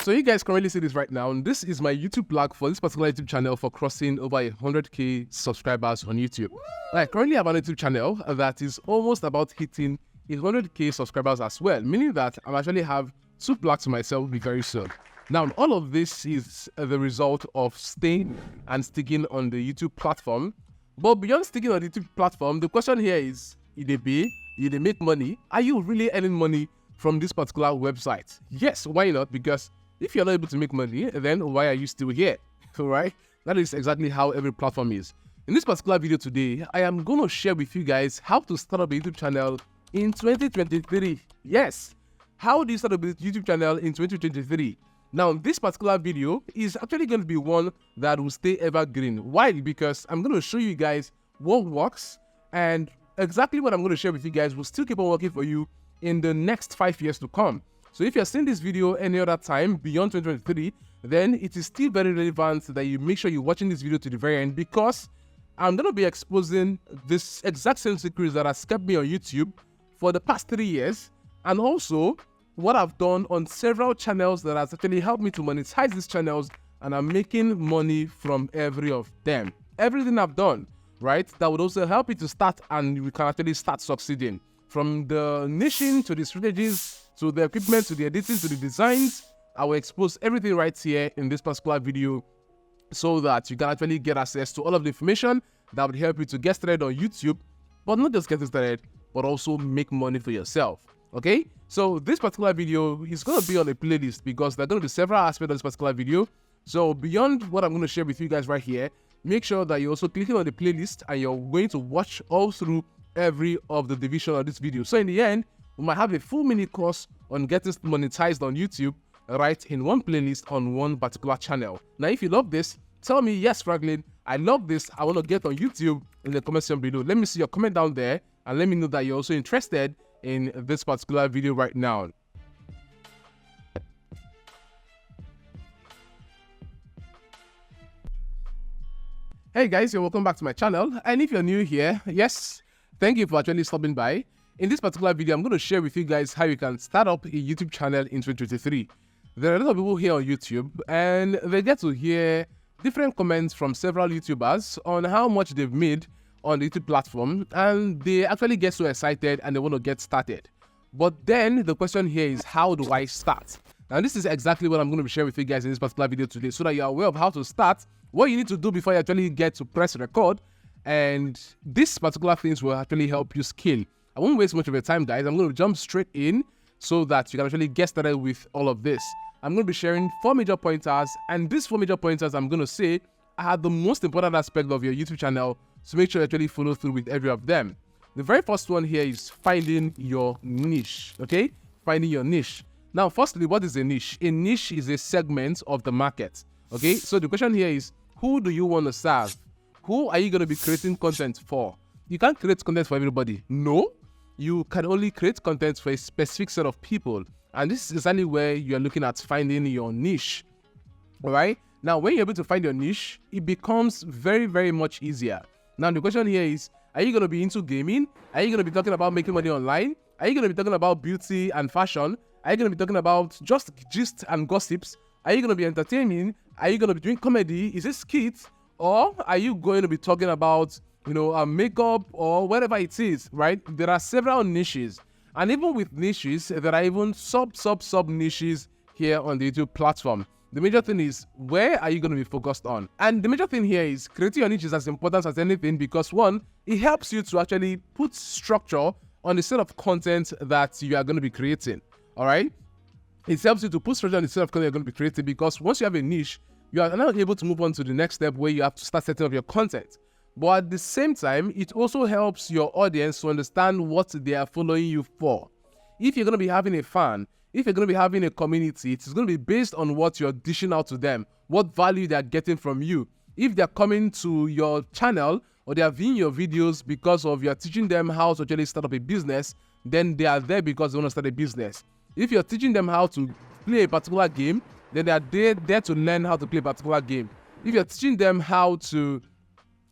So you guys currently see this right now. And this is my YouTube plug for this particular YouTube channel for crossing over 100k subscribers on YouTube. I currently have an YouTube channel that is almost about hitting 100k subscribers as well, meaning that I actually have 2 plugs to myself very soon. Now, all of this is the result of staying and sticking on the YouTube platform. But beyond sticking on the YouTube platform, the question here is, did they pay? Did they make money? Are you really earning money from this particular website? Yes, why not? Because if you're not able to make money, then why are you still here? Alright? That is exactly how every platform is. In this particular video today, I am going to share with you guys how to start up a YouTube channel in 2023. Yes, how do you start up a YouTube channel in 2023? Now, this particular video is actually going to be one that will stay evergreen. Why? Because I'm going to show you guys what works, and exactly what I'm going to share with you guys will still keep on working for you in the next 5 years to come. So if you're seeing this video any other time beyond 2023, then it is still very relevant that you make sure you're watching this video to the very end, because I'm going to be exposing this exact same secrets that has kept me on YouTube for the past 3 years, and also what I've done on several channels that has actually helped me to monetize these channels, and I'm making money from every of them. Everything I've done, right, that would also help you to start, and we can actually start succeeding. From the niching to the strategies, to the equipment, to the editing, to the designs, I will expose everything right here in this particular video so that you can actually get access to all of the information that would help you to get started on YouTube, but not just get started, but also make money for yourself. Okay, so this particular video is going to be on a playlist because there are going to be several aspects of this particular video. So beyond what I'm going to share with you guys right here, make sure that you're also clicking on the playlist and you're going to watch all through every of the division of this video. So in the end, we might have a full mini course on getting monetized on YouTube right in one playlist on one particular channel. Now, if you love this, tell me, yes, Franklin, I love this, I want to get on YouTube, in the comment section below. Let me see your comment down there and let me know that you're also interested in this particular video right now. Hey guys, you're welcome back to my channel, and if you're new here, yes, thank you for actually stopping by. In this particular video, I'm going to share with you guys how you can start up a YouTube channel in 2023. There are a lot of people here on YouTube, and they get to hear different comments from several YouTubers on how much they've made on the YouTube platform, and they actually get so excited and they want to get started. But then the question here is, how do I start? Now, this is exactly what I'm going to be sharing with you guys in this particular video today, so that you're aware of how to start, what you need to do before you actually get to press record, and these particular things will actually help you scale. I won't waste much of your time, guys. I'm going to jump straight in so that you can actually get started with all of this. I'm going to be sharing 4 major pointers, and these 4 major pointers I'm going to say are the most important aspect of your YouTube channel, so make sure you actually follow through with every of them. The very first one here is finding your niche, okay? Finding your niche. Now, firstly, what is a niche? A niche is a segment of the market, okay? So the question here is, who do you want to serve? Who are you going to be creating content for? You can't create content for everybody. No, you can only create content for a specific set of people. And this is exactly where you're looking at finding your niche, all right? Now, when you're able to find your niche, it becomes very, very much easier. Now, the question here is, are you going to be into gaming? Are you going to be talking about making money online? Are you going to be talking about beauty and fashion? Are you going to be talking about just gist and gossips? Are you going to be entertaining? Are you going to be doing comedy? Is it skits? Or are you going to be talking about, makeup or whatever it is, right? There are several niches. And even with niches, there are even sub niches here on the YouTube platform. The major thing is, where are you going to be focused on? And the major thing here is creating your niche is as important as anything, because one, it helps you to actually put structure on the set of content that you are going to be creating. All right? It helps you to put structure on the set of content you're going to be creating, because once you have a niche, you are now able to move on to the next step where you have to start setting up your content. But at the same time, it also helps your audience to understand what they are following you for. If you're going to be having a fan, if you're going to be having a community, it's going to be based on what you're dishing out to them, what value they're getting from you. If they're coming to your channel or they're viewing your videos because of you're teaching them how to actually start up a business, then they are there because they want to start a business. If you're teaching them how to play a particular game, then they are there to learn how to play a particular game. If you're teaching them how to,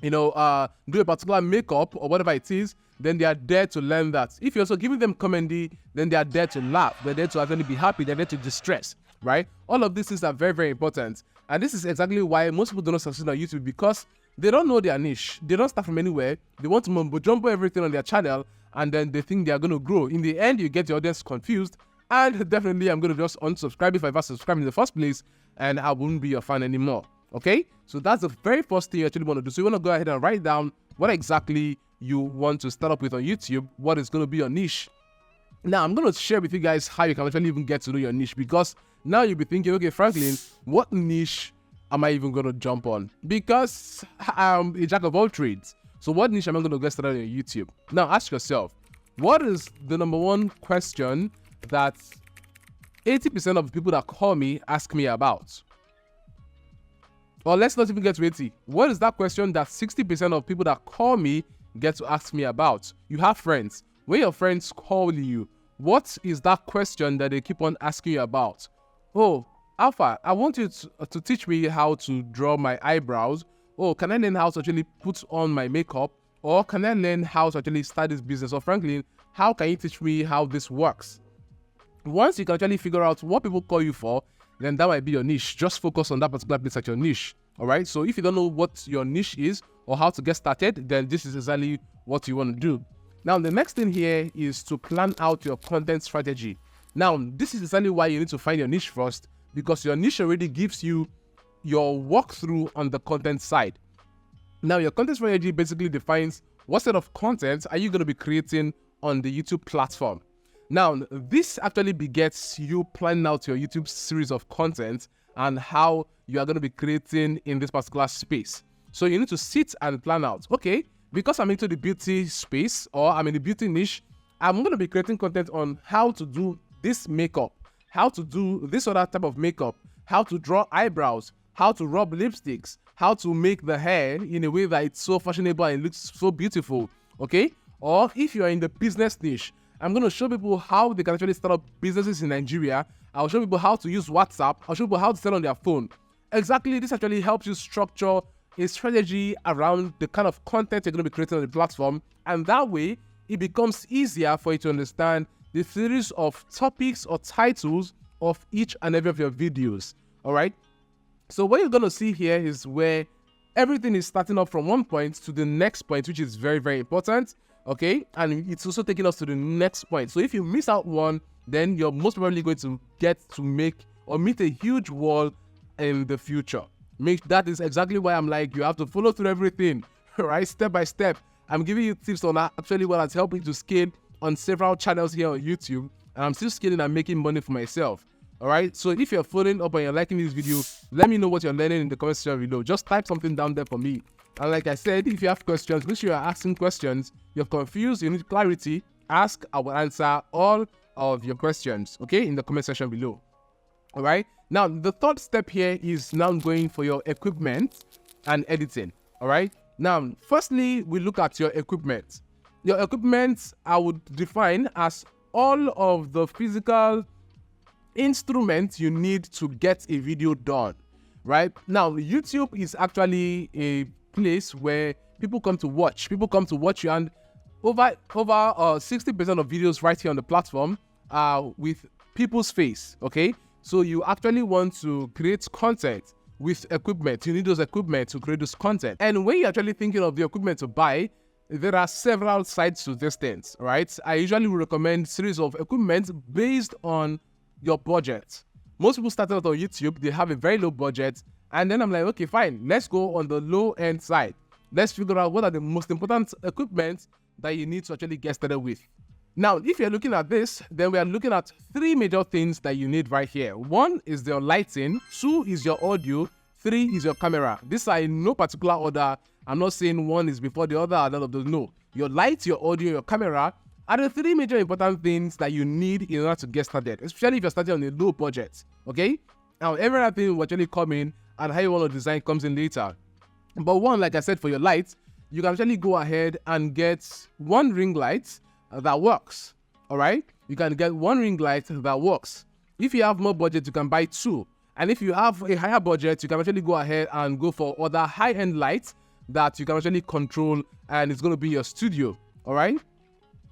do a particular makeup or whatever it is, then they are there to learn that. If you're also giving them comedy, then they are there to laugh. They're there to actually be happy. They're there to distress. right? All of these things are very, very important. And this is exactly why most people do not succeed on YouTube, because they don't know their niche. They don't start from anywhere. They want to mumbo jumbo everything on their channel, and then they think they are going to grow. In the end, you get your audience confused, and definitely I'm going to just unsubscribe if I ever subscribed in the first place, and I wouldn't be your fan anymore. Okay, so that's the very first thing you actually want to do. So you want to go ahead and write down what exactly you want to start up with on YouTube, what is going to be your niche. Now, I'm going to share with you guys how you can actually even get to know your niche, because now you'll be thinking, okay, Franklin, what niche am I even going to jump on? Because I'm a jack of all trades. So what niche am I going to get started on YouTube? Now, ask yourself, what is the number one question that 80% of the people that call me ask me about? Or let's not even get to 80. What is that question that 60% of people that call me get to ask me about? You have friends. When your friends call you, what is that question that they keep on asking you about? Oh, Alpha, I want you to teach me how to draw my eyebrows. Oh, can I learn how to actually put on my makeup? Or can I learn how to actually start this business? Or Franklin, how can you teach me how this works? Once you can actually figure out what people call you for, then that might be your niche. Just focus on that particular place at your niche. All right. So if you don't know what your niche is or how to get started, then this is exactly what you want to do. Now, the next thing here is to plan out your content strategy. Now, this is exactly why you need to find your niche first, because your niche already gives you your walkthrough on the content side. Now, your content strategy basically defines what set of content are you going to be creating on the YouTube platform. Now, this actually begets you planning out your YouTube series of content and how you are going to be creating in this particular space. So you need to sit and plan out, okay, because I'm into the beauty space or I'm in the beauty niche, I'm going to be creating content on how to do this makeup, how to do this other type of makeup, how to draw eyebrows, how to rub lipsticks, how to make the hair in a way that it's so fashionable and it looks so beautiful, okay? Or if you're in the business niche, I'm going to show people how they can actually start up businesses in Nigeria. I'll show people how to use WhatsApp. I'll show people how to sell on their phone. Exactly, this actually helps you structure a strategy around the kind of content you're going to be creating on the platform. And that way, it becomes easier for you to understand the series of topics or titles of each and every of your videos. All right. So what you're going to see here is where everything is starting up from one point to the next point, which is very, very important. Okay. And it's also taking us to the next point. So if you miss out one, then you're most probably going to get to make or meet a huge wall in the future. That is exactly why I'm like, you have to follow through everything, right? Step by step. I'm giving you tips on actually what has helped me to scale on several channels here on YouTube. And I'm still scaling and making money for myself. All right. So if you're following up and you're liking this video, let me know what you're learning in the comment section below. Just type something down there for me. And like I said, if you have questions, make sure you're asking questions. You're confused, you need clarity, ask, I will answer all of your questions, okay, in the comment section below. All right. Now, the third step here is now going for your equipment and editing. All right. Now, firstly, we look at your equipment. Your equipment, I would define as all of the physical instruments you need to get a video done. Right now, YouTube is actually a place where people come to watch. People come to watch you, and over 60% of videos right here on the platform are with people's face. Okay. So you actually want to create content with equipment. You need those equipment to create this content. And when you're actually thinking of the equipment to buy, there are several sides to this thing, right? I usually recommend series of equipment based on your budget. Most people starting out on YouTube, they have a very low budget. And then I'm like, okay, fine. Let's go on the low end side. Let's figure out what are the most important equipment that you need to actually get started with. Now, if you're looking at this, then we are looking at three major things that you need right here. One is your lighting, two is your audio, three is your camera. These are in no particular order. I'm not saying one is before the other, none of those. No. Your light, your audio, your camera are the three major important things that you need in order to get started, especially if you're starting on a low budget. Okay? Now, every other thing will actually come in, and how you want to design comes in later. But one, like I said, for your lights, you can actually go ahead and get one ring light that works. All right, you can get one ring light that works. If you have more budget, you can buy two, and if you have a higher budget, you can actually go ahead and go for other high-end lights that you can actually control, and it's going to be your studio. All right,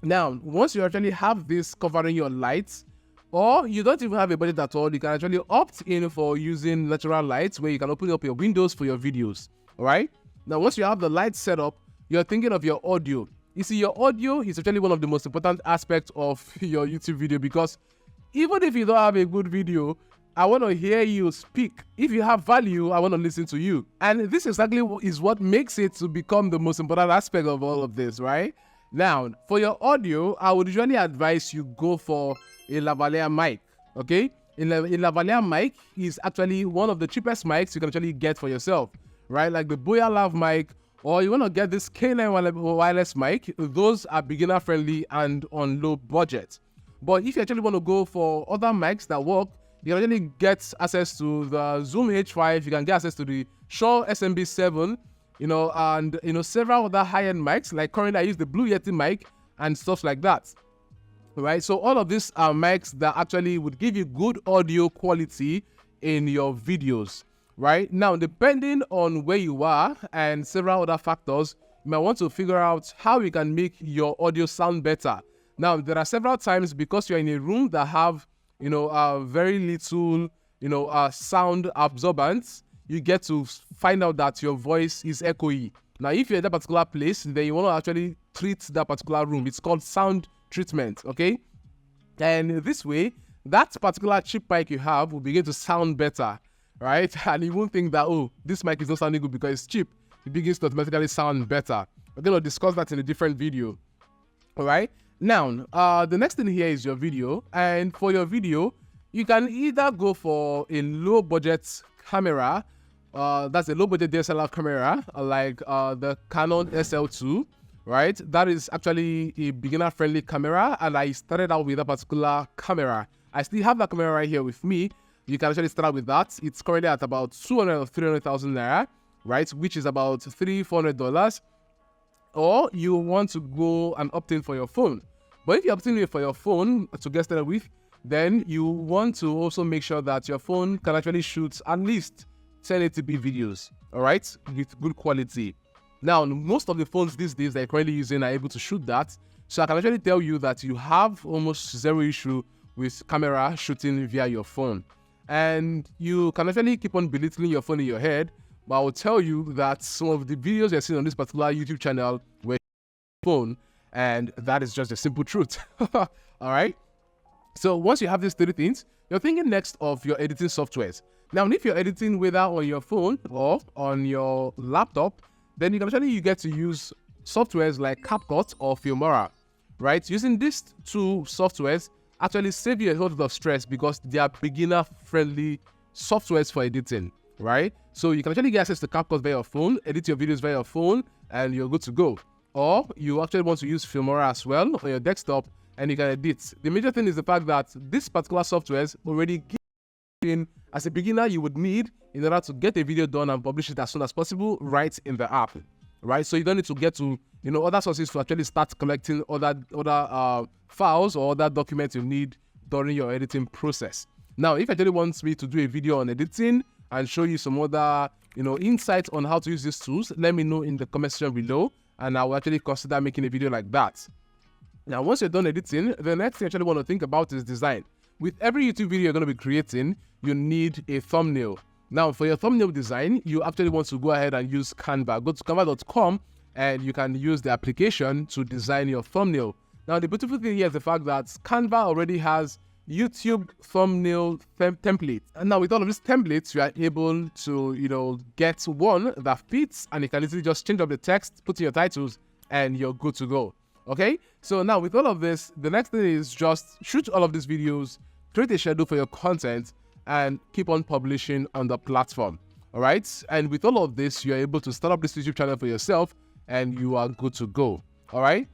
now once you actually have this covering your lights, Or you don't even have a budget at all, you can actually opt in for using natural lights where you can open up your windows for your videos. All right. Now, once you have the lights set up, you're thinking of your audio. You see, your audio is actually one of the most important aspects of your YouTube video, because even if you don't have a good video, I want to hear you speak. If you have value, I want to listen to you. And this exactly is what makes it to become the most important aspect of all of this, right? Now, for your audio, I would usually advise you go for a lavalier mic, okay? A lavalier mic is actually one of the cheapest mics you can actually get for yourself, right? Like the Boya Lav mic, or you want to get this K9 wireless mic. Those are beginner friendly and on low budget. But if you actually want to go for other mics that work, you can actually get access to the Zoom H5, you can get access to the Shure SMB7, and several other high-end mics. Like currently I use the Blue Yeti mic and stuff like that. Right, so all of these are mics that actually would give you good audio quality in your videos. Right now, depending on where you are and several other factors, you might want to figure out how you can make your audio sound better. Now, there are several times, because you're in a room that have very little sound absorbance, you get to find out that your voice is echoey. Now, if you're in that particular place, then you want to actually treat that particular room. It's called sound treatment, okay? And this way, that particular cheap mic you have will begin to sound better, right? And you won't think that, oh, this mic is not sounding good because it's cheap. It begins to automatically sound better. We're going to discuss that in a different video, all right? Now, the next thing here is your video. And for your video, you can either go for a low-budget camera. That's a low-budget DSLR camera, like the Canon SL2, right? That is actually a beginner-friendly camera, and I started out with a particular camera. I still have that camera right here with me. You can actually start out with that. It's currently at about 200 or 300,000 naira, right? Which is about $300-400. Or you want to go and opt in for your phone. But if you're opting in for your phone to get started with, then you want to also make sure that your phone can actually shoot at least 1080p videos, all right, with good quality. Now, most of the phones these days that you're currently using are able to shoot that. So I can actually tell you that you have almost zero issue with camera shooting via your phone. And you can actually keep on belittling your phone in your head, but I will tell you that some of the videos you're seeing on this particular YouTube channel were phone, and that is just the simple truth. All right. So once you have these 3 things, you're thinking next of your editing softwares. Now, if you're editing whether on your phone or on your laptop, then you get to use softwares like CapCut or Filmora, right? Using these 2 softwares actually save you a whole lot of stress because they are beginner-friendly softwares for editing, right? So you can actually get access to CapCut via your phone, edit your videos via your phone, and you're good to go. Or you actually want to use Filmora as well on your desktop, and you can edit. The major thing is the fact that this particular softwares already give you, as a beginner, you would need in order to get a video done and publish it as soon as possible right in the app, right? So you don't need to get to other sources to actually start collecting other files or other documents you need during your editing process. Now, if you actually want me to do a video on editing and show you some other insights on how to use these tools, let me know in the comment section below, and I will actually consider making a video like that. Now, once you're done editing, the next thing you actually want to think about is design. With every YouTube video you're going to be creating, you need a thumbnail. Now, for your thumbnail design, you actually want to go ahead and use Canva. Go to canva.com and you can use the application to design your thumbnail. Now, the beautiful thing here is the fact that Canva already has YouTube thumbnail templates. And now with all of these templates, you are able to, get one that fits, and you can easily just change up the text, put in your titles, and you're good to go. Okay, so now with all of this, the next thing is just shoot all of these videos, create a schedule for your content, and keep on publishing on the platform. All right, and with all of this, you're able to start up this YouTube channel for yourself, and you are good to go. All right.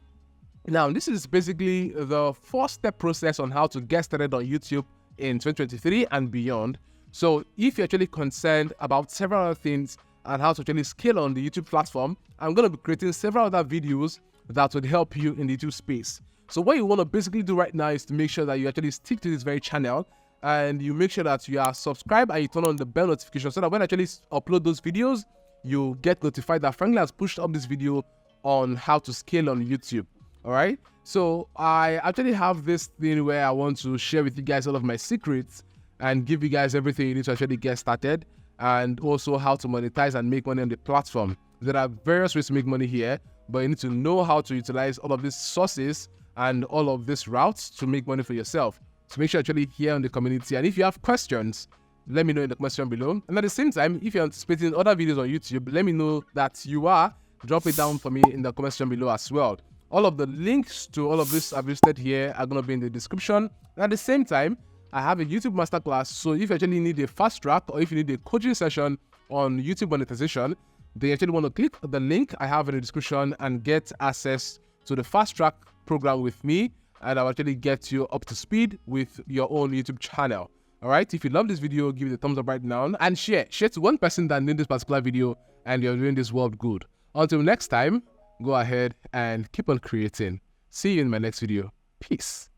Now, this is basically the 4-step process on how to get started on YouTube in 2023 and beyond. So if you're actually concerned about several other things and how to actually scale on the YouTube platform, I'm going to be creating several other videos that would help you in the YouTube space. So what you want to basically do right now is to make sure that you actually stick to this very channel, and you make sure that you are subscribed and you turn on the bell notification so that when I actually upload those videos, you get notified that Franklin has pushed up this video on how to scale on YouTube. All right. So I actually have this thing where I want to share with you guys all of my secrets and give you guys everything you need to actually get started, and also how to monetize and make money on the platform. There are various ways to make money here, but you need to know how to utilize all of these sources and all of these routes to make money for yourself. So make sure you actually hear on the community. And if you have questions, let me know in the question below. And at the same time, if you're anticipating other videos on YouTube, let me know that you are. Drop it down for me in the comment section below as well. All of the links to all of this I've listed here are going to be in the description. And at the same time, I have a YouTube masterclass. So if you actually need a fast track, or if you need a coaching session on YouTube monetization, then you actually want to click the link I have in the description and get access to the fast track program with me. And I'll actually get you up to speed with your own YouTube channel. All right. If you love this video, give it a thumbs up right now and share to one person that needs this particular video and you're doing this world good. Until next time, go ahead and keep on creating. See you in my next video. Peace.